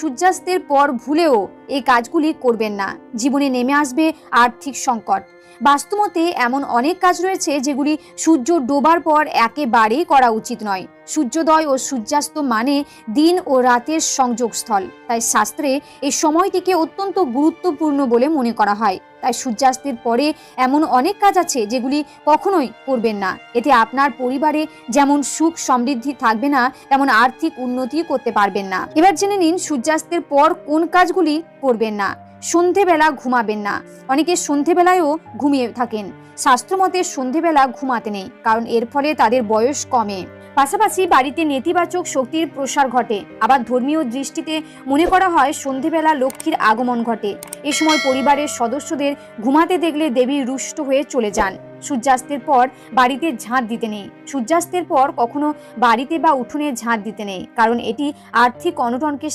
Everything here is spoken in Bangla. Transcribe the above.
সূর্যাস্তের পর ভুলেও এই কাজগুলি করবেন না, জীবনে নেমে আসবে আর্থিক সংকট। বাস্তুমতে এমন অনেক কাজ রয়েছে যেগুলি সূর্য ডোবার পর একেবারেই করা উচিত নয়। সূর্যোদয় ও সূর্যাস্ত মানে দিন ও রাতের সংযোগস্থল, তাই শাস্ত্রে এই সময়টিকে অত্যন্ত গুরুত্বপূর্ণ বলে মনে করা হয়। তাই সূর্যাস্তের পরে এমন অনেক কাজ আছে যেগুলি কখনোই করবেন না। এতে আপনার পরিবারে যেমন সুখ সমৃদ্ধি থাকবে না, তেমন আর্থিক উন্নতি করতে পারবেন না। এবার জেনে নিন সূর্যাস্তের পর কোন কাজগুলি করবেন না। সন্ধেবেলা ঘুমাবেন না। অনেকে সন্ধেবেলায়ও ঘুমিয়ে থাকেন। শাস্ত্রমতে সন্ধেবেলা ঘুমাতে নেই, কারণ এর ফলে তাদের বয়স কমে। পাশাপাশি বাড়িতে নেতিবাচক শক্তির প্রসার ঘটে। আবার ধর্মীয় দৃষ্টিতে মনে করা হয় সন্ধেবেলা লক্ষ্মীর আগমন ঘটে। এ সময় পরিবারের সদস্যদের ঘুমাতে দেখলে দেবী রুষ্ট হয়ে চলে যান। সূর্যাস্তের পর বাড়িতে ঝাঁট দিতে নেই। সূর্যাস্তের পর কখনো বাড়িতে বা উঠোনে ঝাঁট দিতে নেই, কারণ এটি আর্থিক অনটনকে